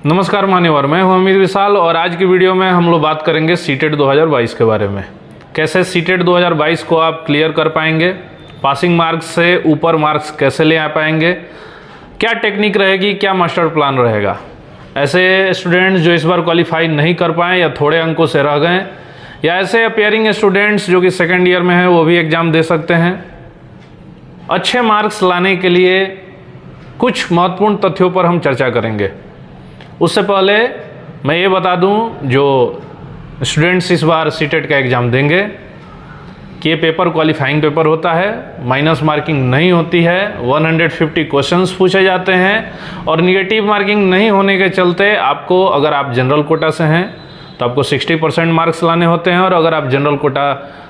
नमस्कार मान्यवर, मैं हूं अमित विशाल और आज की वीडियो में हम लोग बात करेंगे सीटेट 2022 के बारे में। कैसे सीटेट 2022 को आप क्लियर कर पाएंगे, पासिंग मार्क्स से ऊपर मार्क्स कैसे ले आ पाएंगे, क्या टेक्निक रहेगी, क्या मास्टर प्लान रहेगा। ऐसे स्टूडेंट्स जो इस बार क्वालिफाई नहीं कर पाएँ या थोड़े अंकों से रह गए, या ऐसे अपियरिंग स्टूडेंट्स जो कि सेकेंड ईयर में हैं वो भी एग्ज़ाम दे सकते हैं। अच्छे मार्क्स लाने के लिए कुछ महत्वपूर्ण तथ्यों पर हम चर्चा करेंगे। उससे पहले मैं ये बता दूं, जो स्टूडेंट्स इस बार सीटेट का एग्ज़ाम देंगे कि ये पेपर क्वालिफाइंग पेपर होता है, माइनस मार्किंग नहीं होती है, 150 क्वेश्चंस पूछे जाते हैं और निगेटिव मार्किंग नहीं होने के चलते आपको, अगर आप जनरल कोटा से हैं तो आपको 60% मार्क्स लाने होते हैं, और अगर आप जनरल कोटा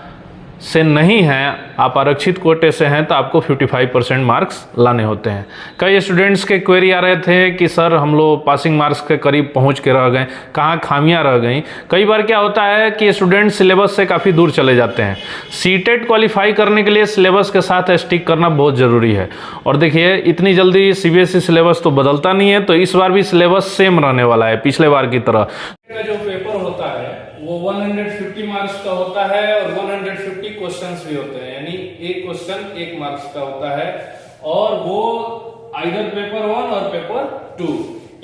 से नहीं हैं, आप आरक्षित कोटे से हैं, तो आपको 55% मार्क्स लाने होते हैं। कई स्टूडेंट्स के क्वेरी आ रहे थे कि सर हम लोग पासिंग मार्क्स के करीब पहुंच के रह गए, कहाँ खामियां रह गई। कई बार क्या होता है कि स्टूडेंट सिलेबस से काफ़ी दूर चले जाते हैं। सीटेट क्वालिफाई करने के लिए सिलेबस के साथ स्टिक करना बहुत ज़रूरी है। और देखिए, इतनी जल्दी सीबीएसई सिलेबस तो बदलता नहीं है, तो इस बार भी सिलेबस सेम रहने वाला है पिछले बार की तरह। जो पेपर होता है वो 150 मार्क्स का होता है और 150 क्वेश्चंस भी होते हैं, यानी एक क्वेश्चन 1 मार्क्स का होता है, और वो आइदर पेपर 1 और पेपर 2,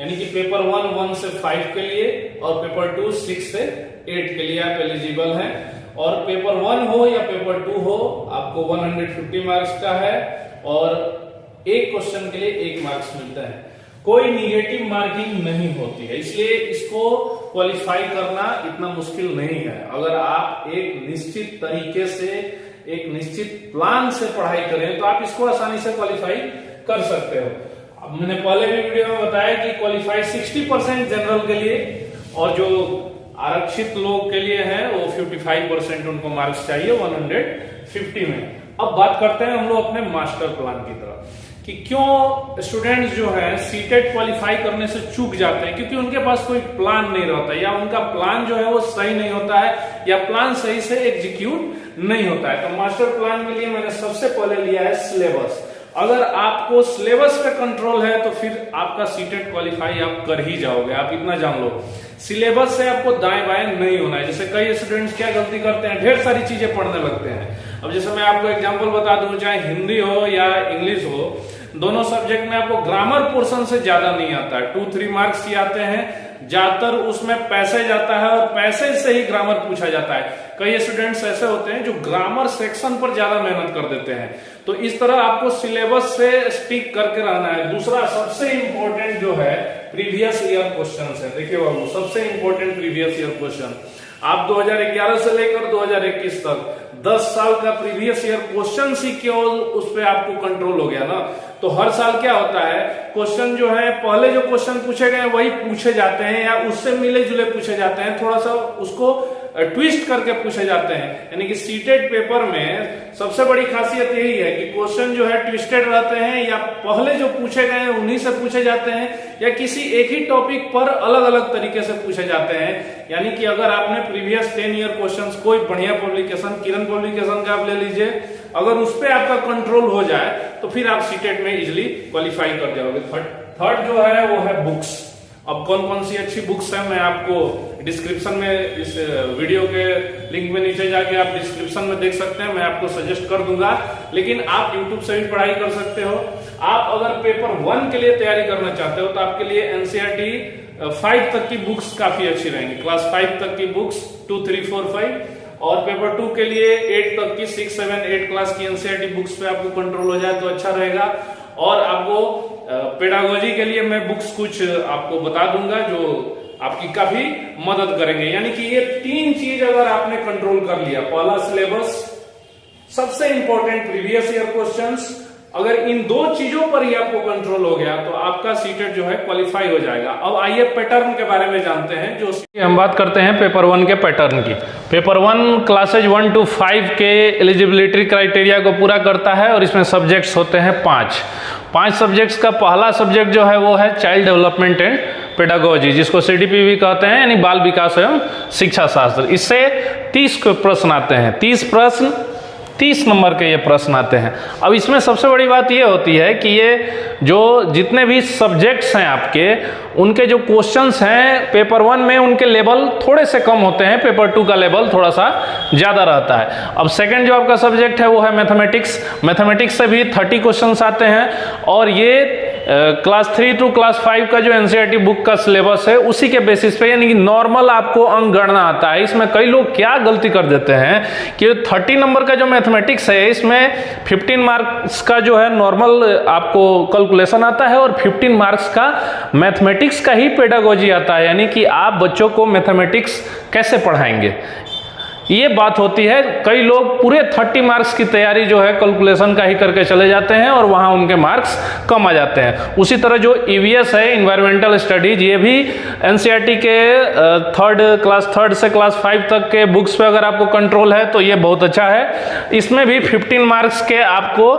यानी कि पेपर 1 से 5 के लिए और पेपर 2 6 से 8 के लिए आप एलिजिबल हैं। और पेपर 1 हो या पेपर 2 हो, आपको 150 मार्क्स का है और एक क्वेश्चन के लिए 1 मार्क्स मिलता है। कोई निगेटिव मार्किंग नहीं होती है, इसलिए इसको क्वालिफाई करना इतना मुश्किल नहीं है। अगर आप एक निश्चित तरीके से, एक निश्चित प्लान से पढ़ाई करें तो आप इसको आसानी से क्वालिफाई कर सकते हो। अब मैंने पहले भी वीडियो में बताया कि क्वालिफाई 60% जनरल के लिए, और जो आरक्षित लोग के लिए है वो 55% उनको मार्क्स चाहिए 150 में। अब बात करते हैं हम लोग अपने मास्टर प्लान की तरफ कि क्यों स्टूडेंट्स जो है सीटेट क्वालिफाई करने से चूक जाते हैं, क्योंकि उनके पास कोई प्लान नहीं रहता, या उनका प्लान जो है वो सही नहीं होता है, या प्लान सही से एग्जीक्यूट नहीं होता है। तो मास्टर प्लान के लिए मैंने सबसे पहले लिया है सिलेबस। अगर आपको सिलेबस पे कंट्रोल है तो फिर आपका सीटेट क्वालिफाई आप कर ही जाओगे। आप इतना जान लो, सिलेबस से आपको दाएं बाएं नहीं होना है। जैसे कई स्टूडेंट्स क्या गलती करते हैं, ढेर सारी चीजें पढ़ने लगते हैं। अब जैसे मैं आपको एग्जांपल बता दूं, चाहे हिंदी हो या इंग्लिश हो, दोनों सब्जेक्ट में आपको ग्रामर पोर्शन से ज्यादा नहीं आता है, 2-3 मार्क्स ही आते हैं। ज्यादातर उसमें पैसे जाता है और पैसे से ही ग्रामर पूछा जाता है। कई स्टूडेंट्स ऐसे होते हैं जो ग्रामर सेक्शन पर ज्यादा मेहनत कर देते हैं। तो इस तरह आपको सिलेबस से स्टिक करके रहना है। दूसरा सबसे इंपॉर्टेंट जो है प्रीवियस ईयर क्वेश्चन है। देखिए बाबू, सबसे इंपॉर्टेंट प्रीवियस ईयर क्वेश्चन, आप 2011 से लेकर 2021 तक 10 साल का प्रीवियस ईयर क्वेश्चन ही केवल उस पर आपको कंट्रोल हो गया ना। तो हर साल क्या होता है, क्वेश्चन जो है पहले जो क्वेश्चन पूछे गए वही पूछे जाते हैं, या उससे मिले जुले पूछे जाते हैं, थोड़ा सा उसको ट्विस्ट करके पूछे जाते हैं। यानी कि सीटेट पेपर में सबसे बड़ी खासियत यही है कि क्वेश्चन जो है ट्विस्टेड रहते हैं, या पहले जो पूछे गए हैं उन्हीं से पूछे जाते हैं, या किसी एक ही टॉपिक पर अलग अलग तरीके से पूछे जाते हैं। यानी कि अगर आपने प्रीवियस 10 ईयर क्वेश्चंस, कोई बढ़िया पब्लिकेशन, किरण पब्लिकेशन का आप ले लीजिए, अगर उस पर आपका कंट्रोल हो जाए तो फिर आप सीटेट में इजिली क्वालिफाई कर जाओगे। थर्ड जो है वो है बुक्स। अब कौन कौन सी अच्छी बुक्स है, मैं आपको डिस्क्रिप्शन में, इस वीडियो के लिंक में नीचे जाके आप डिस्क्रिप्शन में देख सकते हैं, मैं आपको सजेस्ट कर दूंगा। लेकिन आप यूट्यूब से भी पढ़ाई कर सकते हो। आप अगर पेपर 1 के लिए तैयारी करना चाहते हो तो आपके लिए एनसीईआरटी 5 तक की बुक्स काफी अच्छी रहेंगी। क्लास 5 तक की बुक्स 2, 3, 4, 5, और पेपर 2 के लिए 8 तक की 6, 7, 8 क्लास की एनसीईआरटी बुक्स पे आपको कंट्रोल हो जाए तो अच्छा रहेगा। और आपको पेडागोजी के लिए मैं बुक्स कुछ आपको बता दूंगा जो आपकी काफी मदद करेंगे। यानी कि ये 3 चीज अगर आपने कंट्रोल कर लिया, पहला सिलेबस, सबसे इंपॉर्टेंट प्रीवियस ईयर क्वेश्चंस, अगर इन 2 चीजों पर ही आपको कंट्रोल हो गया तो आपका सीटेट जो है क्वालिफाई हो जाएगा। अब आइए पैटर्न के बारे में जानते हैं। जो हम बात करते हैं पेपर 1 के पैटर्न की। पेपर 1 क्लासेज 1 to 5 के एलिजिबिलिटी क्राइटेरिया को पूरा करता है, और इसमें सब्जेक्ट्स होते हैं 5 सब्जेक्ट्स का पहला सब्जेक्ट जो है वो है चाइल्ड डेवलपमेंट एंड पेडागोजी, जिसको सीडीपी भी कहते हैं, यानी बाल विकास एवं शिक्षा शास्त्र। इससे 30 प्रश्न आते हैं, 30 प्रश्न 30 नंबर के ये प्रश्न आते हैं। अब इसमें सबसे बड़ी बात ये होती है कि ये जो जितने भी सब्जेक्ट्स हैं आपके, उनके जो क्वेश्चंस हैं पेपर 1 में उनके लेवल थोड़े से कम होते हैं, पेपर 2 का लेवल थोड़ा सा ज़्यादा रहता है। अब सेकंड जो आपका सब्जेक्ट है वो है मैथमेटिक्स। मैथमेटिक्स से भी 30 क्वेश्चंस आते हैं और ये क्लास 3 टू क्लास 5 का जो एनसीईआरटी बुक का सिलेबस है उसी के बेसिस पे, यानी कि नॉर्मल आपको अंक गणना आता है। इसमें कई लोग क्या गलती कर देते हैं कि 30 नंबर का जो मैथमेटिक्स है इसमें 15 मार्क्स का जो है नॉर्मल आपको कैलकुलेशन आता है और 15 मार्क्स का मैथमेटिक्स का ही पेडागोजी आता है, यानी कि आप बच्चों को मैथमेटिक्स कैसे पढ़ाएंगे, ये बात होती है। कई लोग पूरे 30 मार्क्स की तैयारी जो है कैलकुलेशन का ही करके चले जाते हैं और वहाँ उनके मार्क्स कम आ जाते हैं। उसी तरह जो ईवीएस है, इन्वायरमेंटल स्टडीज, ये भी एनसीईआरटी के क्लास 3 से क्लास 5 तक के बुक्स पे अगर आपको कंट्रोल है तो ये बहुत अच्छा है। इसमें भी 15 मार्क्स के आपको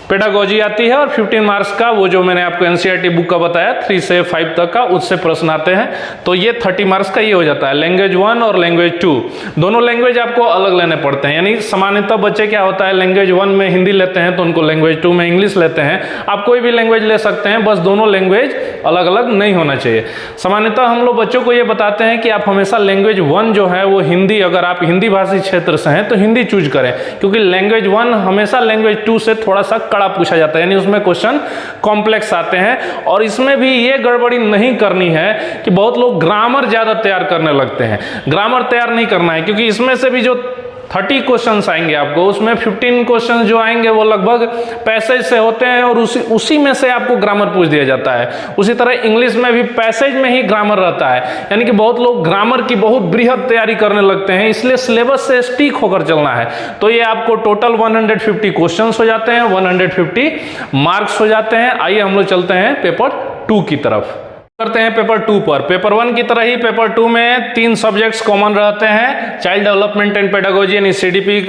पेडागोजी आती है और 15 मार्क्स का वो जो मैंने आपको एनसीईआरटी बुक का बताया 3 से 5 तक का, उससे प्रश्न आते हैं। तो ये 30 मार्क्स का ये हो जाता है। लैंग्वेज 1 और लैंग्वेज 2 दोनों लैंग्वेज आपको अलग लेने पड़ते हैं, यानी सामान्यतः बच्चे क्या होता है लैंग्वेज 1 में हिंदी लेते हैं तो उनको लैंग्वेज 2 में इंग्लिश लेते हैं। आप कोई भी लैंग्वेज ले सकते हैं, बस दोनों लैंग्वेज अलग अलग नहीं होना चाहिए। सामान्यतः हम लोग बच्चों को ये बताते हैं कि आप हमेशा लैंग्वेज 1 जो है वो हिंदी, अगर आप हिंदी भाषी क्षेत्र से हैं तो हिंदी चूज करें, क्योंकि लैंग्वेज 1 हमेशा लैंग्वेज 2 से थोड़ा सा कड़ा पूछा जाता है, यानी उसमें क्वेश्चन कॉम्प्लेक्स आते हैं। और इसमें भी ये गड़बड़ी नहीं करनी है कि बहुत लोग ग्रामर ज्यादा तैयार करने लगते हैं। ग्रामर तैयार नहीं करना है, क्योंकि इसमें से भी जो 30 क्वेश्चंस आएंगे आपको, उसमें 15 क्वेश्चंस जो आएंगे वो लगभग पैसेज से होते हैं और उसी में से आपको ग्रामर पूछ दिया जाता है। उसी तरह इंग्लिश में भी पैसेज में ही ग्रामर रहता है, यानी कि बहुत लोग ग्रामर की बहुत बृहद तैयारी करने लगते हैं, इसलिए सिलेबस से स्टिक होकर चलना है। तो ये आपको टोटल 150 क्वेश्चंस हो जाते हैं, 150 मार्क्स हो जाते हैं। आइए हम लोग चलते हैं पेपर 2 की तरफ, करते हैं पेपर 2 पर। पेपर 1 की तरह ही पेपर 2 में 3 सब्जेक्ट्स कॉमन रहते हैं, चाइल्ड डेवलपमेंट एंड पेडागोजी यानी सीडीपी,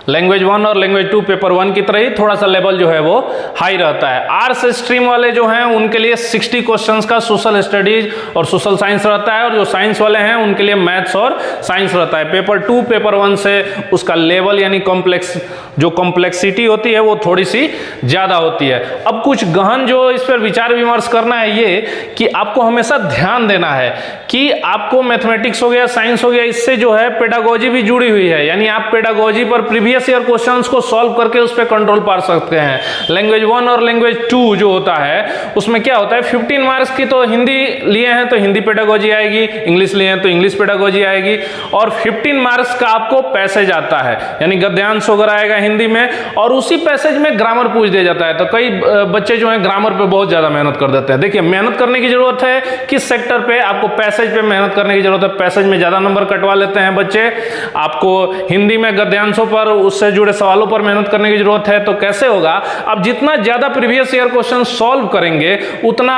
लैंग्वेज 1 और लैंग्वेज 2 पेपर 1 की तरह ही थोड़ा सा लेवल जो है वो हाई रहता है। आर्ट्स स्ट्रीम वाले जो हैं उनके लिए 60 क्वेश्चंस का सोशल स्टडीज और सोशल साइंस रहता है, और जो साइंस वाले हैं उनके लिए मैथ्स और साइंस रहता है। पेपर 2 पेपर 1 से उसका लेवल यानी कॉम्प्लेक्सिटी होती है वो थोड़ी सी ज्यादा होती है। अब कुछ गहन जो इस पर विचार विमर्श करना है ये कि आपको हमेशा ध्यान देना है कि आपको मैथमेटिक्स हो गया, साइंस हो गया, इससे जो है पेडागोजी भी जुड़ी हुई है, यानी आप पेडागोजी पर प्रीवियस ईयर क्वेश्चंस को सॉल्व करके उस पर कंट्रोल पा सकते हैं। लैंग्वेज 1 और लैंग्वेज 2 जो होता है उसमें क्या होता है 15 मार्क्स की तो हिंदी लिए हैं तो हिंदी पेडागोजी आएगी, इंग्लिश लिए हैं तो इंग्लिश पेडागोजी आएगी, और 15 मार्क्स का आपको पैसेज आता है, यानी गद्यांश वगैरह आएगा हिंदी में, और उसी पैसेज में ग्रामर पूछ दिया जाता है। तो कई बच्चे जो हैं ग्रामर पे बहुत ज्यादा मेहनत कर देते हैं। देखिए मेहनत करने की जरूरत है, किस सेक्टर पे आपको पैसेज पे मेहनत करने की जरूरत है, पैसेज में ज्यादा नंबर कटवा लेते हैं बच्चे। आपको हिंदी में गद्यांशों पर उससे जुड़े सवालों पर मेहनत करने की जरूरत है। तो कैसे होगा, आप जितना ज्यादा प्रीवियस ईयर क्वेश्चन सॉल्व करेंगे उतना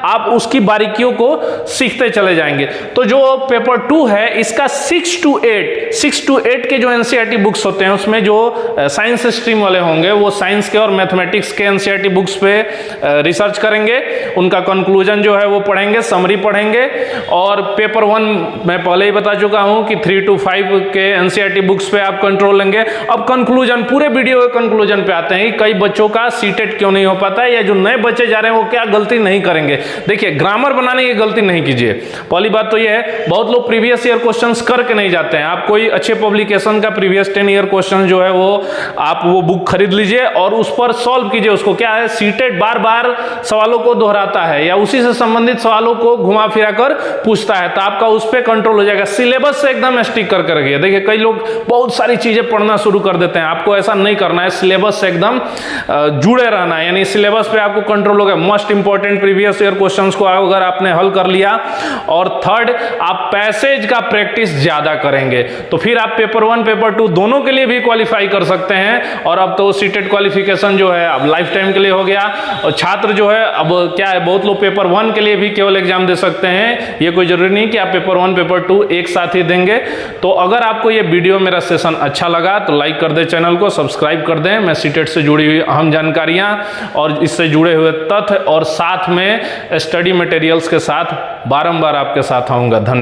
आप उसकी बारीकियों को सीखते चले जाएंगे। तो जो पेपर 2 है इसका 6 to 8 के जो एनसीईआरटी बुक्स होते हैं उसमें जो साइंस स्ट्रीम वाले होंगे वो साइंस के और मैथमेटिक्स के एनसीईआरटी बुक्स पे रिसर्च करेंगे, उनका कंक्लूजन जो है वो पढ़ेंगे, समरी पढ़ेंगे। और पेपर 1 मैं पहले ही बता चुका हूं कि 3 to 5 के एनसीईआरटी बुक्स पे आप कंट्रोल लेंगे। अब कंक्लूजन, पूरे वीडियो के कंक्लूजन पे आते हैं कि कई बच्चों का सीटेट क्यों नहीं हो पाता है, या जो नए बच्चे जा रहे हैं वो क्या गलती नहीं करेंगे। देखिए ग्रामर बनाने की गलती नहीं कीजिए। पहली बात तो यह है बहुत लोग प्रीवियस ईयर क्वेश्चंस करके नहीं जाते हैं। आप कोई अच्छे पब्लिकेशन का प्रीवियस 10 ईयर क्वेश्चन जो है वो आप वो बुक खरीद लीजिए और उस पर सॉल्व कीजिए उसको। क्या है सीटेट बार बार सवालों को दोहराता है या उसी से संबंधित सवालों को घुमा फिरा कर पूछता है, तो आपका उस पर कंट्रोल हो जाएगा। सिलेबस से एकदम स्टिक करके रखिए। देखिए कई लोग बहुत सारी चीजें पढ़ना शुरू कर देते हैं, आपको ऐसा नहीं करना है। सिलेबस से एकदम जुड़े रहना है, यानी सिलेबस पे आपको कंट्रोल होगा। Most important previous year questions को अगर आपने हल कर लिया, और थर्ड आप पैसेज का प्रैक्टिस ज्यादा करेंगे तो फिर आप पेपर 1 पेपर 2 दोनों के लिए भी क्वालिफाई कर सकते हैं। और अब तो सीटेट क्वालिफिकेशन जो है अब लाइफ टाइम के लिए हो गया। और छात्र जो है अब क्या है बहुत लोग पेपर 1 के लिए भी केवल एग्जाम दे सकते हैं, ये कोई जरूरी नहीं कि आप पेपर 1 पेपर 2 एक साथ ही देंगे। तो अगर आपको ये वीडियो मेरा सेशन अच्छा लगा तो लाइक कर दे, चैनल को सब्सक्राइब कर दें। मैं सीटेट से जुड़ी हुई अहम जानकारियां और इससे जुड़े हुए तथ्य और साथ में स्टडी मटेरियल्स के साथ बारंबार आपके साथ आऊंगा। धन्यवाद।